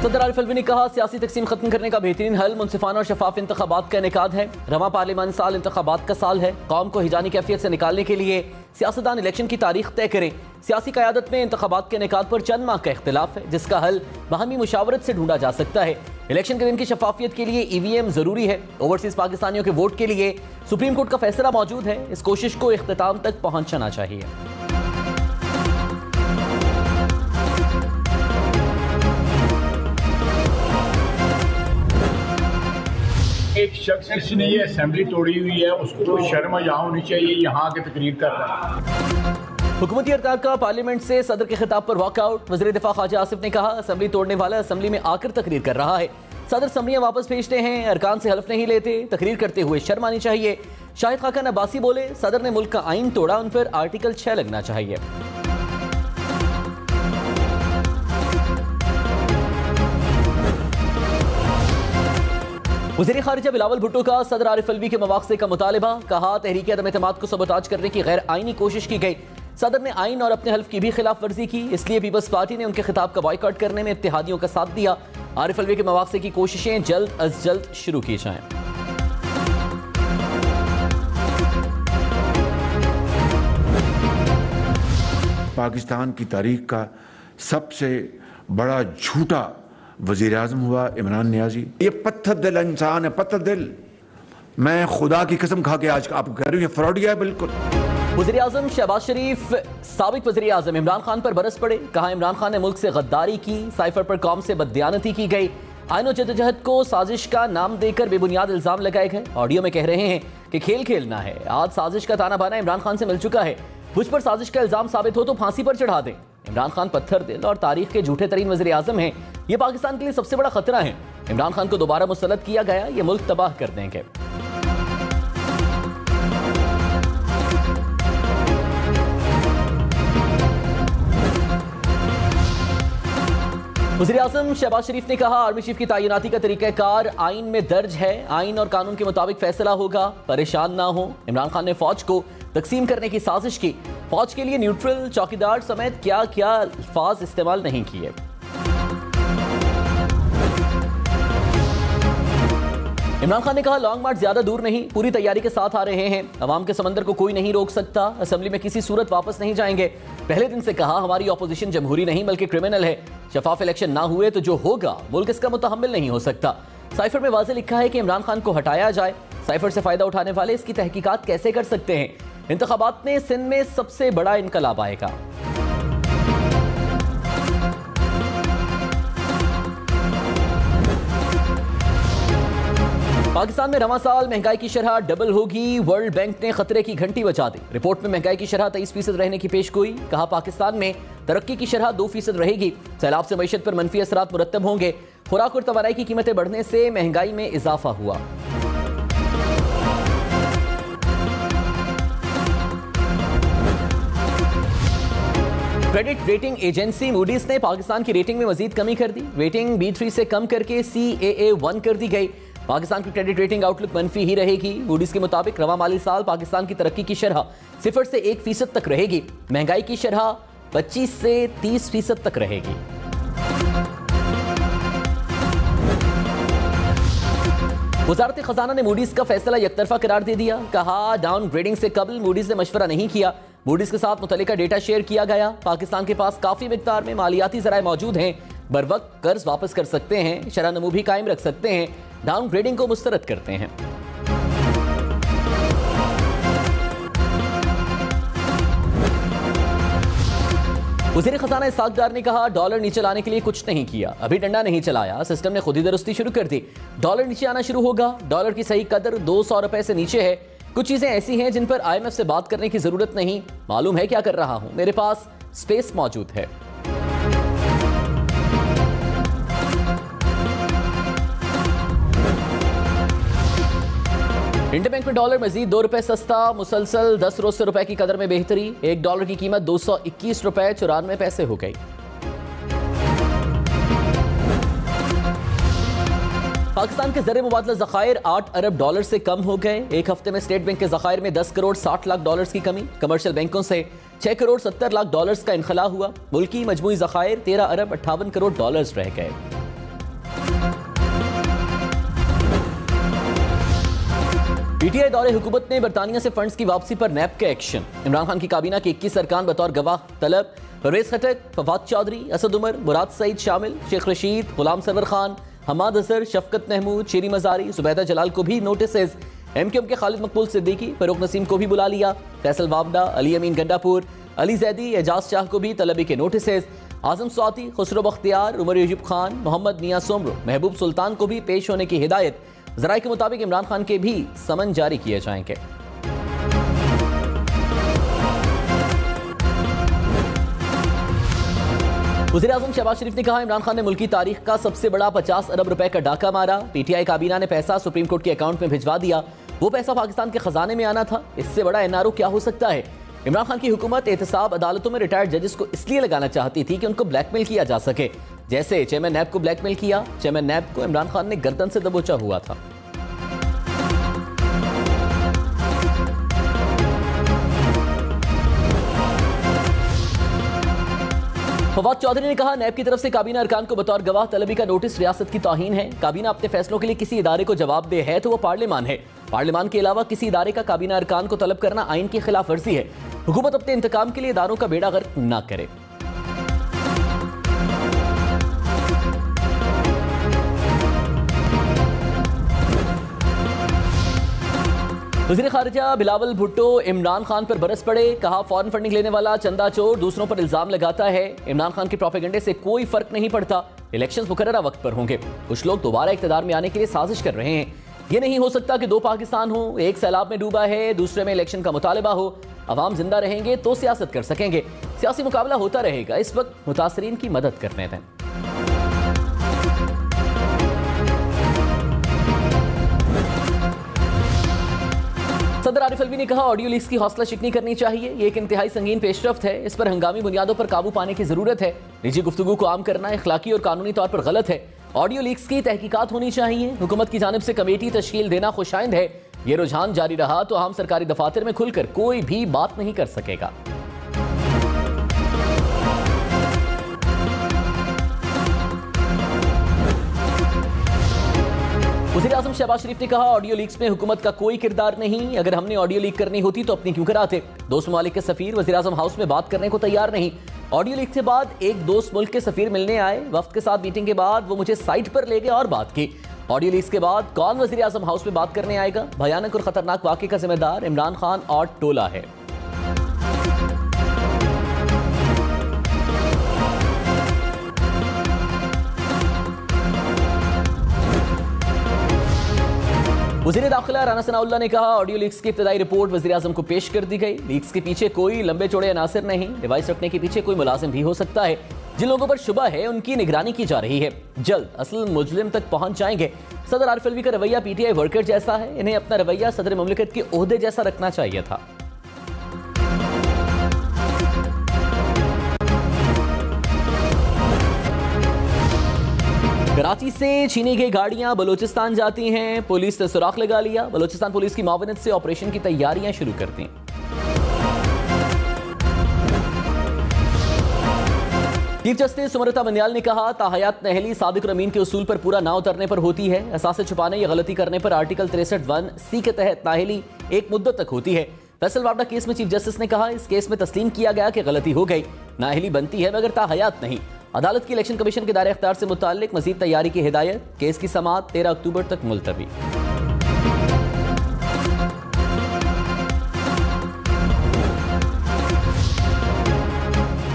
सदर आरिफ अलवी ने कहा, सियासी तकसीम खत्म करने का बेहतरीन हल मुनसिफाना और शफाफ इंतखाबात का इनेकाद है। रवां पार्लिमानी साल इंतखाबात का साल है। कौम को हिजानी कैफियत से निकालने के लिए सियासतदान इलेक्शन की तारीख तय करें। सियासी क़यादत में इंतखाबात के इनेकाद पर चंद माह का इख्तिलाफ है, जिसका हल बाहमी मुशावरत से ढूंढा जा सकता है। इलेक्शन के दिन की शफाफियत के लिए EVM जरूरी है। ओवरसीज पाकिस्तानियों के वोट के लिए सुप्रीम कोर्ट का फैसला मौजूद है। इस कोशिश को इख्तिताम तक पहुंचना चाहिए। एक शख्स जिसने ये असेंबली तोड़ी हुई है उसको शर्म यहाँ होनी चाहिए, यहाँ आके तकरीर कर रहा है। हुकूमती अरकान का पार्लियामेंट से सदर के खिताब पर वॉकआउट। वज़ीर दिफा ख्वाजा आसिफ ने कहा, असेंबली तोड़ने वाला असेंबली में आकर तकरीर कर रहा है। सदर असम्बलियाँ वापस भेजते हैं, अरकान से हल्फ नहीं लेते। तकरीर करते हुए शर्म आनी चाहिए। शाहिद खाकन अब्बासी बोले, सदर ने मुल्क का आइन तोड़ा, उन पर आर्टिकल 6 लगना चाहिए। वज़ीर खारिजा बिलावल भुट्टो का सदर आरिफ अलवी के मवाक़से का मुतालबा। कहा, तहरीक अदम एतमाद को सबोताज करने की गैर आइनी कोशिश की गई। सदर ने आइन और अपने हल्फ की भी खिलाफ वर्जी की, इसलिए पीपल्स पार्टी ने उनके खिताब का बॉयकॉट करने में इत्तेहादियों का साथ दिया। आरिफ अलवी के मवाक़से की कोशिशें जल्द अज जल्द शुरू की जाएं। पाकिस्तान की तारीख का सबसे बड़ा झूठा वज़ीर आज़म हुआ इमरान नियाज़ी। ये पत्थर दिल इंसान है, पत्थर दिल। मैं खुदा की कसम खा के आज आपको कह रही हूँ, फ्रॉडिया है बिल्कुल। वज़ीर आज़म शहबाज शरीफ साबिक वज़ीर आज़म इमरान खान पर बरस पड़े। कहा, इमरान खान ने मुल्क से गद्दारी की, साइफर पर कौम से बददियानती की गई। आइन और जद्दोजहद को साजिश का नाम देकर बेबुनियाद इल्जाम लगाए गए। ऑडियो में कह रहे हैं कि खेल खेलना है। आज साजिश का ताना बाना इमरान खान से मिल चुका है। मुझ पर साजिश का इल्जाम साबित हो तो फांसी पर चढ़ा दें। इमरान खान पत्थर दिल और तारीख के झूठे तरीन वज़ीर आज़म हैं। ये पाकिस्तान के लिए सबसे बड़ा खतरा है। इमरान खान को दोबारा मुसल्लत किया गया, ये मुल्क तबाह कर देंगे। वज़ीर आज़म शहबाज शरीफ ने कहा, आर्मी चीफ की तैनाती का तरीक़ाकार आइन में दर्ज है। आइन और कानून के मुताबिक फैसला होगा, परेशान ना हो। इमरान खान ने फौज को तकसीम करने की साजिश की। फौज के लिए न्यूट्रल, चौकीदार समेत क्या क्या अल्फाज इस्तेमाल नहीं किए। इमरान खान ने कहा, लॉन्ग मार्च ज्यादा दूर नहीं, पूरी तैयारी के साथ आ रहे हैं। अवाम के समंदर को कोई नहीं रोक सकता। असेंबली में किसी सूरत वापस नहीं जाएंगे। पहले दिन से कहा, हमारी ऑपोजिशन जमहूरी नहीं बल्कि क्रिमिनल है। शफाफ इलेक्शन ना हुए तो जो होगा मुल्क इसका मुतहम्मिल नहीं हो सकता। साइफर में वाज़ेह लिखा है कि इमरान खान को हटाया जाए। साइफर से फायदा उठाने वाले इसकी तहकीकात कैसे कर सकते हैं। इंतखाबात में सिंध में सबसे बड़ा इनकलाब आएगा। पाकिस्तान में रवां साल महंगाई की शरह डबल होगी। वर्ल्ड बैंक ने खतरे की घंटी बजा दी। रिपोर्ट में महंगाई की शरह 23% रहने की पेशगोई। कहा, पाकिस्तान में तरक्की की शरह 2% रहेगी। सैलाब से मईशत पर मनफी असरात मुरतब होंगे। खुराक और तवानाई की कीमतें बढ़ने से महंगाई में इजाफा हुआ। क्रेडिट रेटिंग एजेंसी मूडीज ने पाकिस्तान की रेटिंग में मजीद कमी कर दी। रेटिंग B3 से कम करके CAA1 कर दी गई। पाकिस्तान की क्रेडिट रेटिंग आउटलुक मनफी ही रहेगी। मूडीज के मुताबिक रवां माली साल पाकिस्तान की तरक्की की शरह 0 से 1% तक रहेगी। महंगाई की शरह 25 से 30% तक रहेगी। वज़ारत खजाना ने मूडीज का फैसला यकतरफा करार दे दिया। कहा, डाउनग्रेडिंग से कबल मूडीज ने मशवरा नहीं किया। मूडीज के साथ मुतल्लिका डेटा शेयर किया गया। पाकिस्तान के पास काफी मिकदार में मालियाती ज़राए मौजूद हैं। बर वक्त कर्ज वापस कर सकते हैं। शरह नमू भी कायम रख सकते हैं। डाउनग्रेडिंग को मुस्तरद करते हैं। वज़ीर खजाना इसहाक डार ने कहा, डॉलर नीचे लाने के लिए कुछ नहीं किया, अभी डंडा नहीं चलाया, सिस्टम ने खुद ही दुरुस्ती शुरू कर दी। डॉलर नीचे आना शुरू होगा। डॉलर की सही कदर 200 रुपए से नीचे है। कुछ चीजें ऐसी हैं जिन पर IMF से बात करने की जरूरत नहीं। मालूम है क्या कर रहा हूं, मेरे पास स्पेस मौजूद है। इंडियन बैंक में डॉलर मजीद 2 रुपए सस्ता। मुसलसल 10 रोज से रुपए की कदर में बेहतरी। एक डॉलर की कीमत 221 रुपए 94 पैसे हो गई। पाकिस्तान के ज़र मुबादला ज़खायर 8 अरब डॉलर से कम हो गए। एक हफ्ते में स्टेट बैंक के ज़खायर में 10 करोड़ 60 लाख डॉलर्स की कमी। कमर्शियल बैंकों से 6 करोड़ 70 लाख डॉलर्स का इनखला हुआ। मुल्की मजमूई ज़खायर 13 अरब 58 करोड़ डॉलर्स रह गए। पीटीआई दौरे हुकूमत ने बरतानिया से फंड्स की वापसी पर नैब का एक्शन। इमरान खान की काबीना के 21 अरकान बतौर गवाह तलब। परवेज खटक, फवाद चौधरी, असद उमर, मुराद सईद शामिल। शेख रशीद, गुलाम सरवर खान, हमाद अजहर, शफकत महमूद, शेरी मजारी, जुबैदा जलाल को भी नोटिस। एमक्यूएम के खालिद मकबूल सिद्दीकी, फरूक नसीम को भी बुला लिया। फैसल वावडा, अली अमीन गंडापुर, अली जैदी, एजाज शाह को भी तलबी के नोटिस। आजम स्वाति, खुसरो बख्तियार, उमर यूजुब खान, मोहम्मद मियां सोमरो, महबूब सुल्तान को भी पेश होने की हिदायत। जराये के मुताबिक इमरान खान के भी समन जारी किए जाएंगे। वज़ीर आज़म शहबाज शरीफ ने कहा, इमरान खान ने मुल्की तारीख का सबसे बड़ा 50 अरब रुपए का डाका मारा। पीटीआई काबीना ने पैसा सुप्रीम कोर्ट के अकाउंट में भिजवा दिया। वो पैसा पाकिस्तान के खजाने में आना था। इससे बड़ा एनआरओ क्या हो सकता है। इमरान खान की हुकूमत एहतसाब अदालतों में रिटायर्ड जजेस को इसलिए लगाना चाहती थी कि उनको ब्लैकमेल किया जा सके, जैसे चेयरमैन नैब को ब्लैकमेल किया। चेयरमैन नैब को इमरान खान ने गर्दन से दबोचा हुआ था। फवाद चौधरी ने कहा, नैब की तरफ से काबीना अरकान को बतौर गवाह तलबी का नोटिस रियासत की तौहीन है। काबीना अपने फैसलों के लिए किसी इदारे को जवाबदेह है तो वो पार्लियामान है। पार्लियामान के अलावा किसी इदारे का काबीना अरकान को तलब करना आइन की खिलाफ वर्जी है। हुकूमत अपने इंतकाम के लिए इदारों का बेड़ा गर्क न करे। वज़ीर खारिजा बिलावल भुट्टो इमरान खान पर बरस पड़े। कहा, फॉरेन फंडिंग लेने वाला चंदा चोर दूसरों पर इल्जाम लगाता है। इमरान खान के प्रोपेगेंडे से कोई फर्क नहीं पड़ता। इलेक्शंस मुकर्ररा वक्त पर होंगे। कुछ लोग दोबारा इख्तिदार में आने के लिए साजिश कर रहे हैं। ये नहीं हो सकता कि दो पाकिस्तान हो, एक सैलाब में डूबा है, दूसरे में इलेक्शन का मुतालबा हो। अवाम जिंदा रहेंगे तो सियासत कर सकेंगे। सियासी मुकाबला होता रहेगा। इस वक्त मुतासरीन की मदद करने दें। सदर आरिफ अलवी ने कहा, ऑडियो लीक्स की हौसला शिकनी करनी चाहिए। ये एक इंतहाई संगीन पेशरफ्त है। इस पर हंगामी बुनियादों पर काबू पाने की जरूरत है। निजी गुफ्तगू को आम करना इखलाकी और कानूनी तौर पर गलत है। ऑडियो लीक्स की तहकीकात होनी चाहिए। हुकूमत की जानिब से कमेटी तश्कील देना खुशाइंद है। ये रुझान जारी रहा तो आम सरकारी दफातर में खुलकर कोई भी बात नहीं कर सकेगा। वज़ीर आज़म शहबाज शरीफ ने कहा, ऑडियो लीक्स में हुकूमत का कोई किरदार नहीं। अगर हमने ऑडियो लीक करनी होती तो अपनी क्यों कराते। दोस्त ममालिक के सफीर वज़ीर आज़म हाउस में बात करने को तैयार नहीं। ऑडियो लीक के बाद एक दोस्त मुल्क के सफीर मिलने आए। वफ्द के साथ मीटिंग के बाद वो मुझे साइट पर ले गए और बात की। ऑडियो लीक्स के बाद कौन वज़ीर आज़म हाउस में बात करने आएगा। भयानक और खतरनाक वाक़े का जिम्मेदार इमरान खान और टोला है। वज़ीर दाखिला राना सनाउल्लाह ने कहा, ऑडियो लीक्स की इब्तदाई रिपोर्ट वज़ीर आज़म को पेश कर दी गई। लीक्स के पीछे कोई लंबे चौड़े अनासर नहीं। डिवाइस रखने के पीछे कोई मुलाजिम भी हो सकता है। जिन लोगों पर शुबा है उनकी निगरानी की जा रही है। जल्द असल मुजरिम तक पहुंच जाएंगे। सदर आरिफ अलवी का रवैया पीटीआई वर्कर जैसा है। इन्हें अपना रवैया सदर मुमलिकत के ओहदे जैसा रखना चाहिए था। कराची से छीनी गई गाड़ियां बलूचिस्तान जाती हैं। पुलिस ने सुराख लगा लिया। बलूचिस्तान पुलिस की मावनत से ऑपरेशन की तैयारियां शुरू कर दी। चीफ जस्टिस सुमरता बंदयाल ने कहा, ताहयात नहली सादिक और अमीन के उसूल पर पूरा ना उतरने पर होती है। असासे छुपाने या गलती करने पर आर्टिकल 63(1)(c) के तहत नाहली एक मुद्दत तक होती है। फैसल वावडा केस में चीफ जस्टिस ने कहा, इस केस में तस्लीम किया गया कि गलती हो गई। नाहली बनती है मगर ताहयात नहीं। अदालत की इलेक्शन कमीशन के दायरे इख्तियार से मुताल्लिक मजीद तैयारी की हिदायत। केस की समाअत 13 अक्टूबर तक मुलतवी।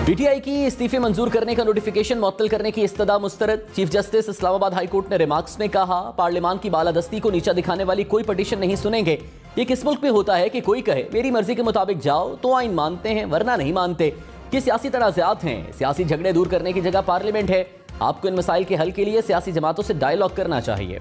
पीटीआई की इस्तीफे मंजूर करने का नोटिफिकेशन मुअत्तल करने की इस्तदा मुस्तरद। Chief justice Islamabad high court ने रिमार्क्स में कहा, पार्लियामान की बालादस्ती को नीचा दिखाने वाली कोई पटिशन नहीं सुनेंगे। ये किस मुल्क में होता है कि कोई कहे मेरी मर्जी के मुताबिक जाओ तो आइन मानते हैं वरना नहीं मानते। ये सियासी तनाज़ात हैं। सियासी झगड़े दूर करने की जगह पार्लियामेंट है। आपको इन मसाइल के हल के लिए सियासी जमातों से डायलॉग करना चाहिए।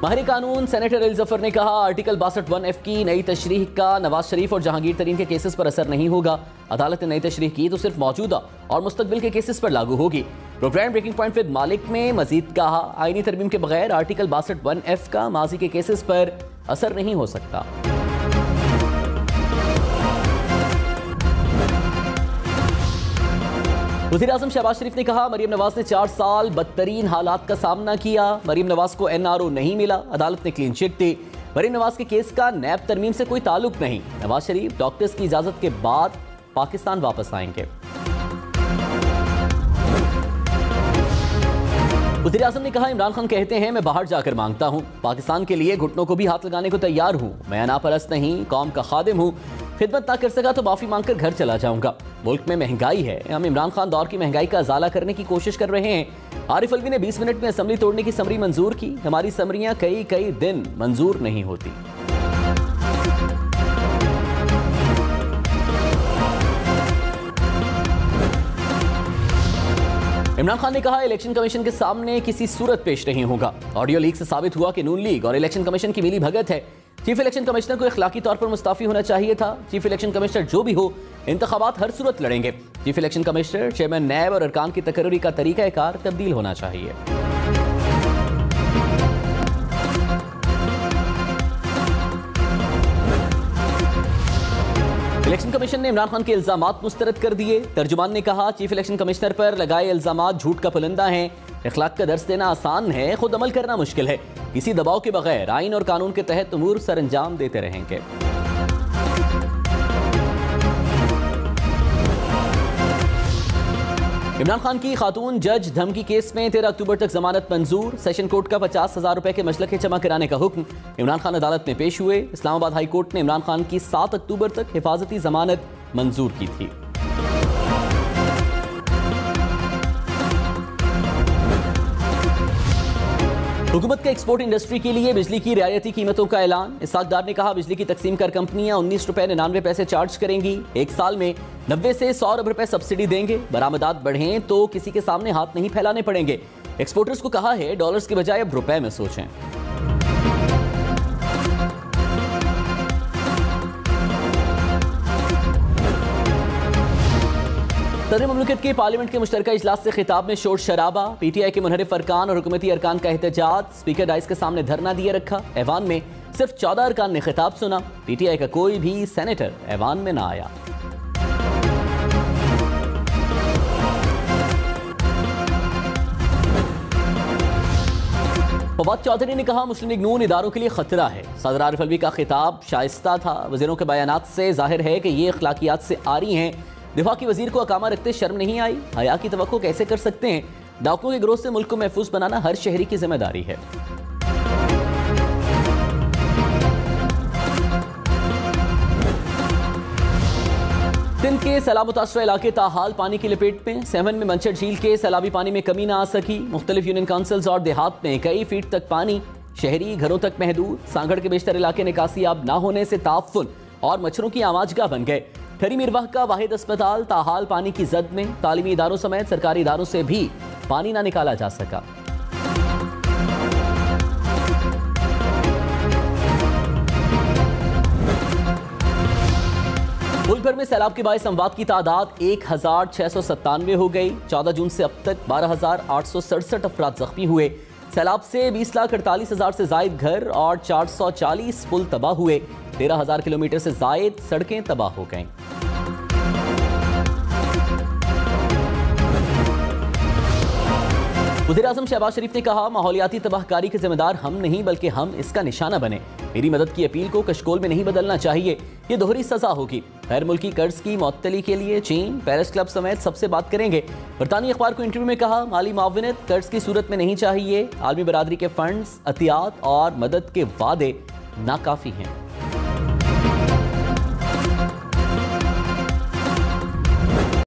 माहिर कानून सेनेटर अली जफर ने कहा, आर्टिकल 62(1)(f) की नई तशरीह का नवाज शरीफ और जहांगीर तरीन के केसेस पर असर नहीं होगा। अदालत ने नई तशरीह की तो सिर्फ मौजूदा और मुस्तकबिल के केसेस पर लागू होगी। प्रोग्राम ब्रेकिंग पॉइंट विद मालिक में मजीद कहा, आईनी तरमीम के बगैर आर्टिकल 62(1)(f) का माजी के केसेस पर असर नहीं हो सकता। वज़ीर-ए-आज़म शहबाज शरीफ ने कहा मरीम नवाज ने 4 साल बदतरीन हालात का सामना किया। मरीम नवाज को NRO नहीं मिला, अदालत ने क्लीन चिट दी। मरीम नवाज के केस का नैब तरमीम से कोई ताल्लुक नहीं। नवाज शरीफ डॉक्टर्स की इजाजत के बाद पाकिस्तान वापस आएंगे। वज़ीर-ए-आज़म ने कहा इमरान खान कहते हैं मैं बाहर जाकर मांगता हूं, पाकिस्तान के लिए घुटनों को भी हाथ लगाने को तैयार हूं। मैं अनापरस्त नहीं, कौम का खादिम हूं। खिदमत ना कर सका तो माफी मांगकर घर चला जाऊंगा। मुल्क में महंगाई है, हम इमरान खान दौर की महंगाई का अजाला करने की कोशिश कर रहे हैं। आरिफ अलवी ने 20 मिनट में असेंबली तोड़ने की समरी मंजूर की। हमारी समरियां कई दिन मंजूर नहीं होती। इमरान खान ने कहा इलेक्शन कमीशन के सामने किसी सूरत पेश नहीं होगा। ऑडियो लीक से साबित हुआ कि नून लीग और इलेक्शन कमीशन की मिली भगत है। चीफ इलेक्शन कमिश्नर को इखलाकी तौर पर मुस्ताफी होना चाहिए था। चीफ इलेक्शन कमिश्नर जो भी हो, इंतखाबात हर सूरत लड़ेंगे। चीफ इलेक्शन कमिश्नर, चेयरमैन नैब और अरकान की तकर्री का तरीकाकार तब्दील होना चाहिए। इलेक्शन कमीशन ने इमरान खान के इल्जामात मुस्तरद कर दिए। तर्जुमान ने कहा चीफ इलेक्शन कमिश्नर पर लगाए इल्जामात झूठ का पुलिंदा हैं। इखलाक का दर्स देना आसान है, खुद अमल करना मुश्किल है। किसी दबाव के बगैर आइन और कानून के तहत उमूर सरअंजाम देते रहेंगे। इमरान खान की खातून जज धमकी केस में 13 अक्टूबर तक जमानत मंजूर। सेशन कोर्ट का 50,000 रुपए के मशलके जमा कराने का हुक्म। इमरान खान अदालत में पेश हुए। इस्लामाबाद हाई कोर्ट ने इमरान खान की 7 अक्टूबर तक हिफाजती जमानत मंजूर की थी। हुकूमत का एक्सपोर्ट इंडस्ट्री के लिए बिजली की रियायती कीमतों का ऐलान। इसाक डार ने कहा बिजली की तकसीम कर कंपनियां 19 रुपए 99 पैसे चार्ज करेंगी। एक साल में 90 से 100 अरब रुपए सब्सिडी देंगे। बरामदात बढ़ें तो किसी के सामने हाथ नहीं फैलाने पड़ेंगे। एक्सपोर्टर्स को कहा है डॉलर्स के बजाय अब रुपए में सोचें। सदर मुमलिकत के पार्लियामेंट के मुश्तरका इजलास से खिताब में शोर शराबा। PTI के मुनहरिफ अरकान और हुकूमती अरकान का एहतजाज। स्पीकर डाइस के सामने धरना दिए रखा। ऐवान में सिर्फ 14 अरकान ने खिताब सुना। PTI का कोई भी सेनेटर ऐवान में ना आया। फवाद चौधरी ने कहा मुस्लिम लीग नून इदारों के लिए खतरा है। सदर आरिफ अलवी का खिताब शाइस्ता था। वजीरों के बयानात से जाहिर है कि ये अखलाकियात से आरी हैं। दिफा की वजीर को अकामा रखते शर्म नहीं आई। हया की तवक्को कैसे कर सकते हैं। डाकुओं के गिरोह से मुल्क को महफूज बनाना हर शहरी की जिम्मेदारी है। सिंध के सैलाब मुतासरा इलाके ताहाल पानी की लपेट में। सेवन में मंचर झील के सैलाबी पानी में कमी ना आ सकी। मुख्तलिफ यूनियन काउंसिल्स और देहात में कई फीट तक पानी। शहरी घरों तक महदूद। सांगड़ के बेशतर इलाके निकासी अब ना होने से ताफुन और मच्छरों की आमाजगाह बन गए। ठरी मिरवाह का वाहिद अस्पताल ताहाल पानी की जद में। तालीमी इदारों समेत सरकारी इदारों से भी पानी ना निकाला जा सका। मुल्क भर में सैलाब के बायस अमवात की तादाद 1697 हो गई। 14 जून से अब तक 12,867 अफराद जख्मी हुए। सैलाब से 20,48,000 से जायद घर और 440 पुल तबाह हुए। 13,000 किलोमीटर से जायद सड़कें तबाह हो गईं। वज़ीर-ए-आज़म शहबाज शरीफ ने कहा माहौलियाती तबाहकारी के जिम्मेदार हम नहीं बल्कि हम इसका निशाना बने। मेरी मदद की अपील को कशकोल में नहीं बदलना चाहिए, ये दोहरी सजा होगी। गैर मुल्की कर्ज की मुअत्तली के लिए चीन, पेरिस क्लब समेत सबसे बात करेंगे। बरतानी अखबार को इंटरव्यू में कहा माली माविनत कर्ज की सूरत में नहीं चाहिए। आलमी बरादरी के फंड्स, अतियात और मदद के वादे नाकाफी हैं।